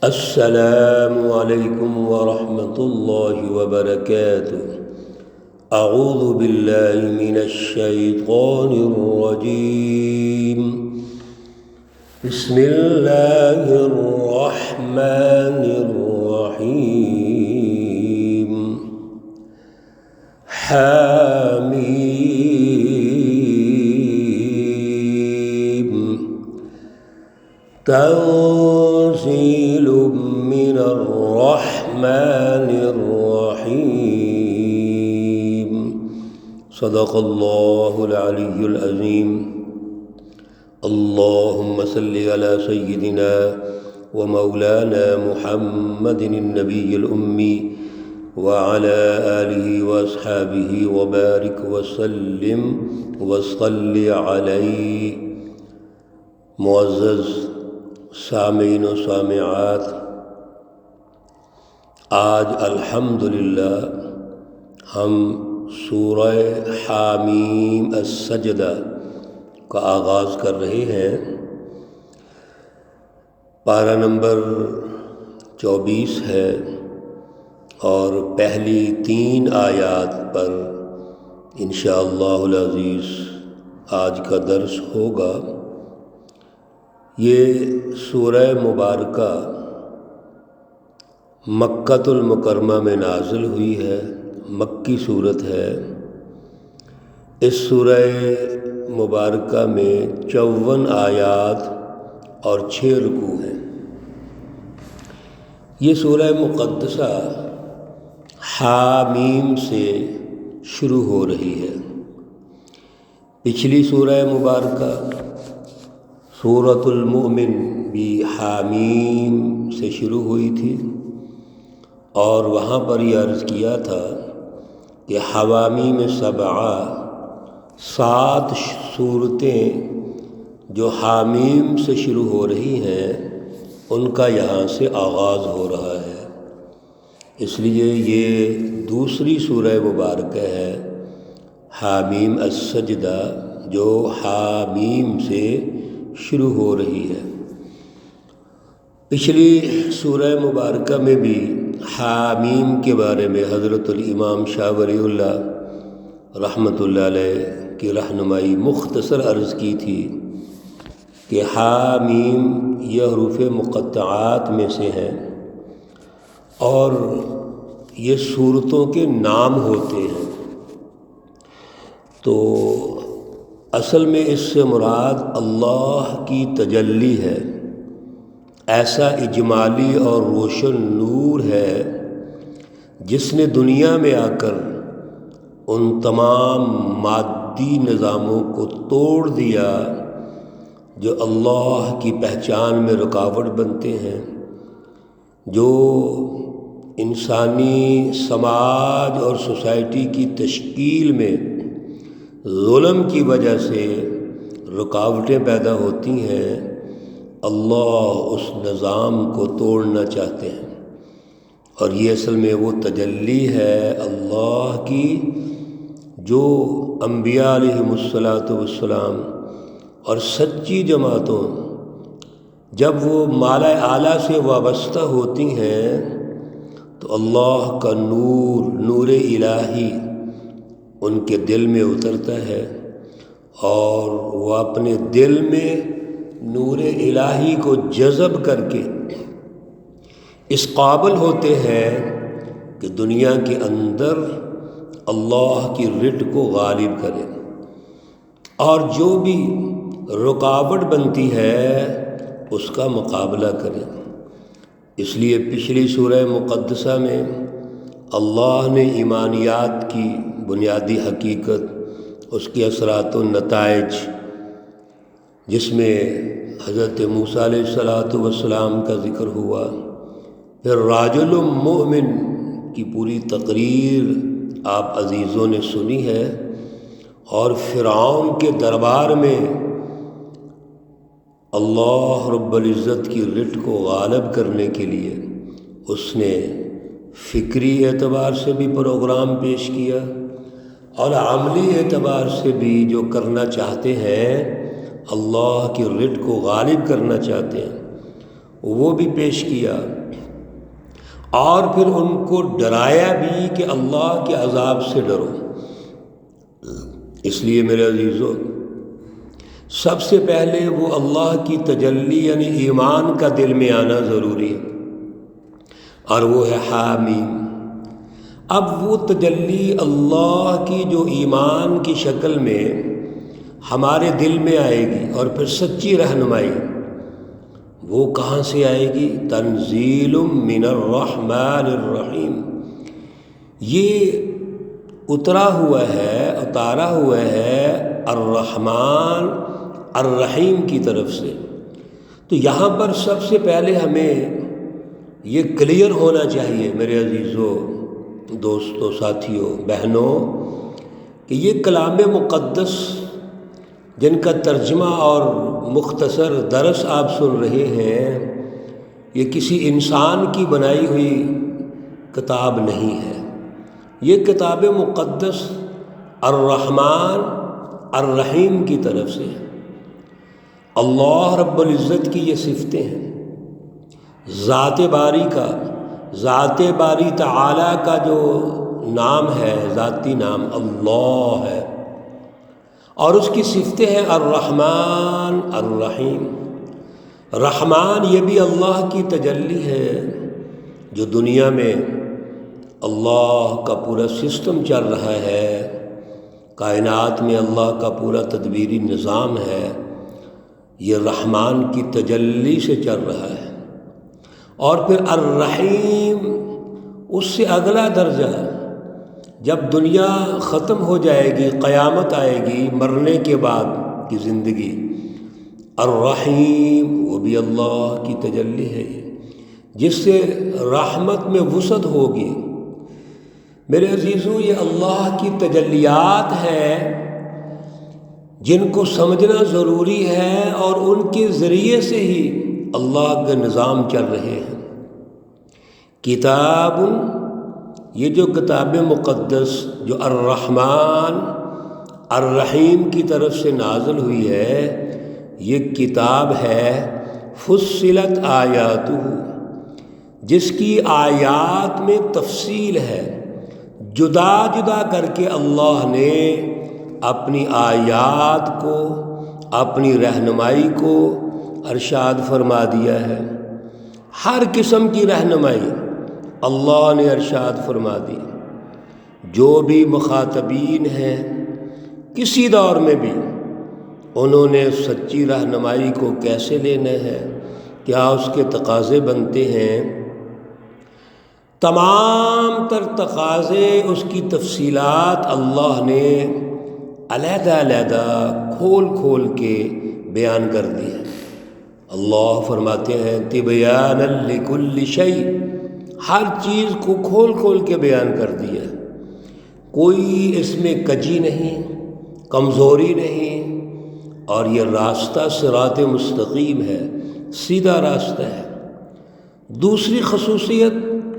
السلام علیکم ورحمۃ اللہ وبرکاتہ۔ اعوذ باللہ من الشیطان الرجیم، بسم اللہ الرحمن الرحیم۔ حامیم تنزیل من الرحمن الرحیم۔ صدق اللہ العلی العظیم۔ اللہم صلی علی سیدنا و مولانا محمد النبی الامی وعلى آلہ واصحابہ وبارک وسلم وصل علیہ۔ معزز سامعین و سامعات، آج الحمدللہ ہم سورہ حامیم السجدہ کا آغاز کر رہے ہیں۔ پارہ نمبر 24 ہے اور پہلی 3 آیات پر انشاءاللہ العزیز آج کا درس ہوگا۔ یہ سورہ مبارکہ مکۃ المکرمہ میں نازل ہوئی ہے، مکی صورت ہے۔ اس سورہ مبارکہ میں 54 آیات اور 6 رکوع ہیں۔ یہ سورہ مقدسہ حامیم سے شروع ہو رہی ہے۔ پچھلی سورہ مبارکہ سورۃ المؤمن بھی حامیم سے شروع ہوئی تھی، اور وہاں پر یہ عرض کیا تھا کہ حوامیم 7 صورتیں جو حامیم سے شروع ہو رہی ہیں ان کا یہاں سے آغاز ہو رہا ہے۔ اس لیے یہ دوسری سورہ مبارکہ ہے حامیم السجدہ، جو حامیم سے شروع ہو رہی ہے۔ پچھلی سورہ مبارکہ میں بھی حامیم کے بارے میں حضرت الامام شاہ ولی اللہ رحمۃ اللہ علیہ کی رہنمائی مختصر عرض کی تھی کہ حامیم یہ حروف مقطعات میں سے ہیں اور یہ صورتوں کے نام ہوتے ہیں۔ تو اصل میں اس سے مراد اللہ کی تجلی ہے، ایسا اجمالی اور روشن نور ہے جس نے دنیا میں آ کر ان تمام مادی نظاموں کو توڑ دیا جو اللہ کی پہچان میں رکاوٹ بنتے ہیں، جو انسانی سماج اور سوسائٹی کی تشکیل میں ظلم کی وجہ سے رکاوٹیں پیدا ہوتی ہیں۔ اللہ اس نظام کو توڑنا چاہتے ہیں، اور یہ اصل میں وہ تجلی ہے اللہ کی جو انبیاء علیہم السلام اور سچی جماعتوں جب وہ مالا اعلیٰ سے وابستہ ہوتی ہیں تو اللہ کا نور الہی ان کے دل میں اترتا ہے، اور وہ اپنے دل میں نور الہی کو جذب کر کے اس قابل ہوتے ہیں کہ دنیا کے اندر اللہ کی رٹ کو غالب کریں، اور جو بھی رکاوٹ بنتی ہے اس کا مقابلہ کریں۔ اس لیے پچھلی سورہ مقدسہ میں اللہ نے ایمانیات کی بنیادی حقیقت، اس کے اثرات و نتائج، جس میں حضرت موسیٰ علیہ السلام کا ذکر ہوا، پھر راجل مؤمن کی پوری تقریر آپ عزیزوں نے سنی ہے، اور فرعون کے دربار میں اللہ رب العزت کی رٹ کو غالب کرنے کے لیے اس نے فکری اعتبار سے بھی پروگرام پیش کیا، اور عملی اعتبار سے بھی جو کرنا چاہتے ہیں، اللہ کی رٹ کو غالب کرنا چاہتے ہیں، وہ بھی پیش کیا، اور پھر ان کو ڈرایا بھی کہ اللہ کے عذاب سے ڈرو۔ اس لیے میرے عزیزو، سب سے پہلے وہ اللہ کی تجلی یعنی ایمان کا دل میں آنا ضروری ہے، اور وہ ہے حامیم۔ اب وہ تجلی اللہ کی جو ایمان کی شکل میں ہمارے دل میں آئے گی، اور پھر سچی رہنمائی وہ کہاں سے آئے گی؟ تنزیل من الرحمن الرحیم، یہ اتارا ہوا ہے الرحمن الرحیم کی طرف سے۔ تو یہاں پر سب سے پہلے ہمیں یہ کلیئر ہونا چاہیے میرے عزیزو، دوستو، ساتھیوں، بہنوں، کہ یہ کلام مقدس جن کا ترجمہ اور مختصر درس آپ سن رہے ہیں، یہ کسی انسان کی بنائی ہوئی کتاب نہیں ہے۔ یہ کتاب مقدس الرحمن الرحیم کی طرف سے اللہ رب العزت کی یہ صفتیں ہیں۔ ذات باری تعالیٰ کا جو نام ہے، ذاتی نام اللہ ہے، اور اس کی صفتیں ہیں الرحمن الرحیم۔ رحمان یہ بھی اللہ کی تجلی ہے، جو دنیا میں اللہ کا پورا سسٹم چل رہا ہے، کائنات میں اللہ کا پورا تدبیری نظام ہے، یہ رحمان کی تجلی سے چل رہا ہے۔ اور پھر الرحیم، اس سے اگلا درجہ، جب دنیا ختم ہو جائے گی، قیامت آئے گی، مرنے کے بعد کی زندگی، الرحیم وہ بھی اللہ کی تجلی ہے، جس سے رحمت میں وسعت ہوگی۔ میرے عزیزو، یہ اللہ کی تجلیات ہیں جن کو سمجھنا ضروری ہے، اور ان کے ذریعے سے ہی اللہ کے نظام چل رہے ہیں۔ کتاب، یہ جو کتاب مقدس جو الرحمن الرحیم کی طرف سے نازل ہوئی ہے، یہ کتاب ہے فصلت آیاتہ، جس کی آیات میں تفصیل ہے، جدا جدا کر کے اللہ نے اپنی آیات کو، اپنی رہنمائی کو ارشاد فرما دیا ہے۔ ہر قسم کی رہنمائی اللہ نے ارشاد فرما دی۔ جو بھی مخاطبین ہیں کسی دور میں بھی، انہوں نے سچی رہنمائی کو کیسے لینا ہے، کیا اس کے تقاضے بنتے ہیں، تمام تر تقاضے، اس کی تفصیلات اللہ نے علیحدہ علیحدہ کھول کھول کے بیان کر دی ہے۔ اللہ فرماتے ہیں تبیانا لکل شیء، ہر چیز کو کھول کھول کے بیان کر دیا، کوئی اس میں کجی نہیں، کمزوری نہیں، اور یہ راستہ صراط مستقیم ہے، سیدھا راستہ ہے۔ دوسری خصوصیت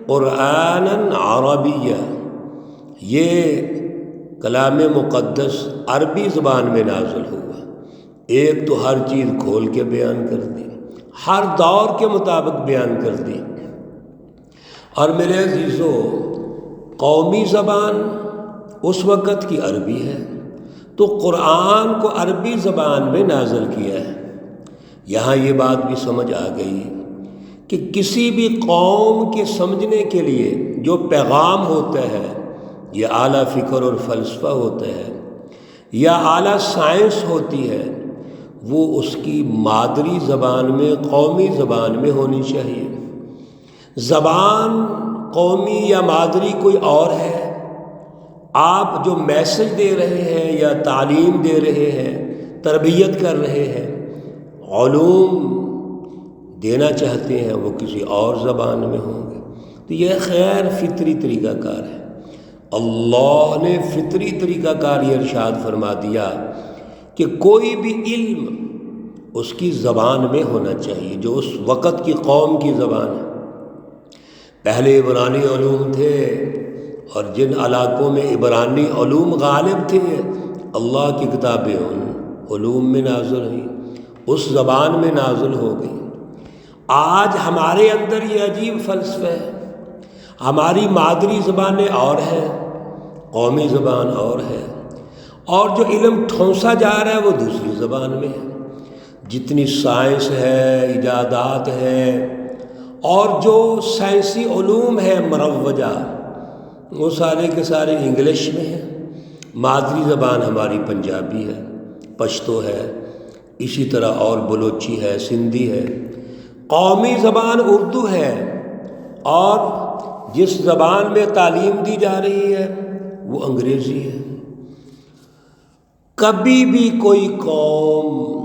قرآناً عربیہ، یہ کلام مقدس عربی زبان میں نازل ہوا۔ ایک تو ہر چیز کھول کے بیان کر دی، ہر دور کے مطابق بیان کر دی۔ اور میرے عزیزو، قومی زبان اس وقت کی عربی ہے، تو قرآن کو عربی زبان میں نازل کیا ہے۔ یہاں یہ بات بھی سمجھ آ گئی کہ کسی بھی قوم کے سمجھنے کے لیے جو پیغام ہوتا ہے، یہ اعلیٰ فکر اور فلسفہ ہوتا ہے، یا اعلیٰ سائنس ہوتی ہے، وہ اس کی مادری زبان میں، قومی زبان میں ہونی چاہیے۔ زبان قومی یا مادری کوئی اور ہے، آپ جو میسج دے رہے ہیں یا تعلیم دے رہے ہیں، تربیت کر رہے ہیں، علوم دینا چاہتے ہیں، وہ کسی اور زبان میں ہوں گے، تو یہ خیر فطری طریقہ کار ہے۔ اللہ نے فطری طریقہ کار یہ ارشاد فرما دیا کہ کوئی بھی علم اس کی زبان میں ہونا چاہیے جو اس وقت کی قوم کی زبان ہے۔ پہلے عبرانی علوم تھے، اور جن علاقوں میں عبرانی علوم غالب تھے، اللہ کی کتابیں ان علوم میں نازل ہوئیں، اس زبان میں نازل ہو گئی۔ آج ہمارے اندر یہ عجیب فلسفہ ہے، ہماری مادری زبانیں اور ہیں، قومی زبان اور ہے، اور جو علم ٹھونسا جا رہا ہے وہ دوسری زبان میں ہے۔ جتنی سائنس ہے، ایجادات ہیں، اور جو سائنسی علوم ہیں مروجہ، وہ سارے کے سارے انگلش میں ہیں۔ مادری زبان ہماری پنجابی ہے، پشتو ہے، اسی طرح اور بلوچی ہے، سندھی ہے۔ قومی زبان اردو ہے، اور جس زبان میں تعلیم دی جا رہی ہے وہ انگریزی ہے۔ کبھی بھی کوئی قوم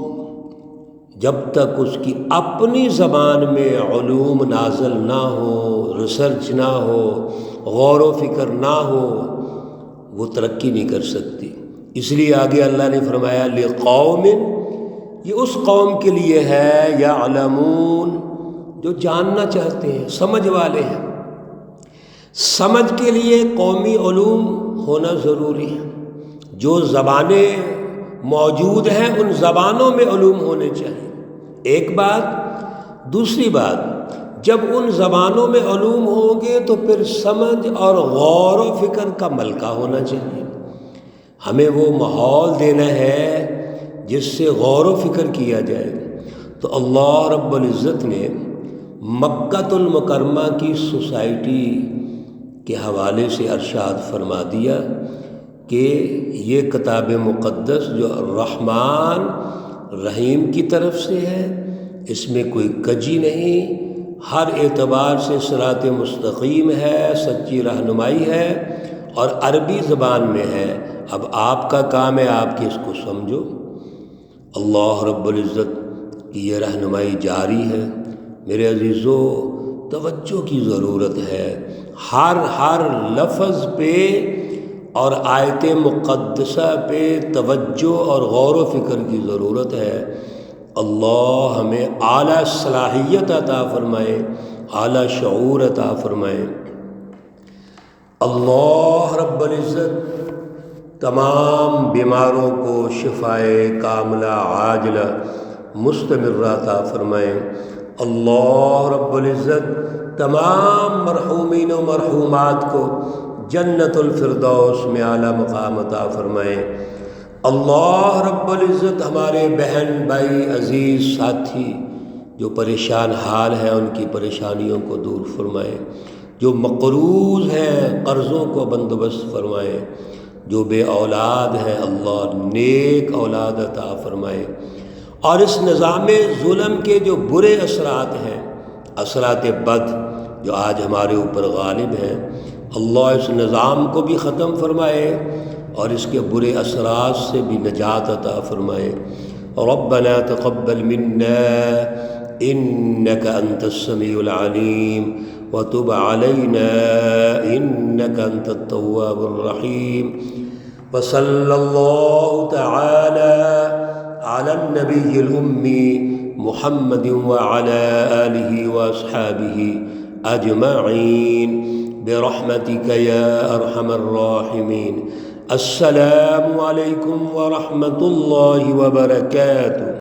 جب تک اس کی اپنی زبان میں علوم نازل نہ ہو، ریسرچ نہ ہو، غور و فکر نہ ہو، وہ ترقی نہیں کر سکتی۔ اس لیے آگے اللہ نے فرمایا لِقَوْمٍ، یہ اس قوم کے لیے ہے یعلمون، جو جاننا چاہتے ہیں، سمجھ والے ہیں۔ سمجھ کے لیے قومی علوم ہونا ضروری ہے۔ جو زبانیں موجود ہیں ان زبانوں میں علوم ہونے چاہیے، ایک بات۔ دوسری بات، جب ان زبانوں میں علوم ہوں گے تو پھر سمجھ اور غور و فکر کا ملکہ ہونا چاہیے۔ ہمیں وہ ماحول دینا ہے جس سے غور و فکر کیا جائے۔ تو اللہ رب العزت نے مکۃ المکرمہ کی سوسائٹی کے حوالے سے ارشاد فرما دیا کہ یہ کتاب مقدس جو الرحمن رحیم کی طرف سے ہے، اس میں کوئی کجی نہیں، ہر اعتبار سے صراط مستقیم ہے، سچی رہنمائی ہے، اور عربی زبان میں ہے۔ اب آپ کا کام ہے آپ کہ اس کو سمجھو۔ اللہ رب العزت کی یہ رہنمائی جاری ہے۔ میرے عزیزو، توجہ کی ضرورت ہے، ہر لفظ پہ اور آیت مقدسہ پہ توجہ اور غور و فکر کی ضرورت ہے۔ اللہ ہمیں اعلیٰ صلاحیت عطا فرمائے، اعلیٰ شعور عطا فرمائے۔ اللہ رب العزت تمام بیماروں کو شفائے کاملہ عاجلہ مستمرہ عطا فرمائے۔ اللہ رب العزت تمام مرحومین و مرحومات کو جنت الفردوس میں اعلیٰ مقام عطا فرمائے۔ اللہ رب العزت ہمارے بہن بھائی عزیز ساتھی جو پریشان حال ہیں ان کی پریشانیوں کو دور فرمائے، جو مقروض ہیں قرضوں کو بندوبست فرمائے، جو بے اولاد ہیں اللہ نیک اولاد عطا فرمائے، اور اس نظام ظلم کے جو برے اثرات ہیں، اثرات بد جو آج ہمارے اوپر غالب ہیں، اللہ اس نظام کو بھی ختم فرمائے اور اس کے برے اثرات سے بھی نجات عطا فرمائے۔ ربنا تقبل منا انك انت السميع العليم وتب علينا انك انت التواب الرحيم، وصلى الله تعالى على النبي الأمي محمد وعلى آله وأصحابه أجمعين برحمتك يا أرحم الراحمين۔ السلام علیکم ورحمۃ اللہ وبرکاتہ۔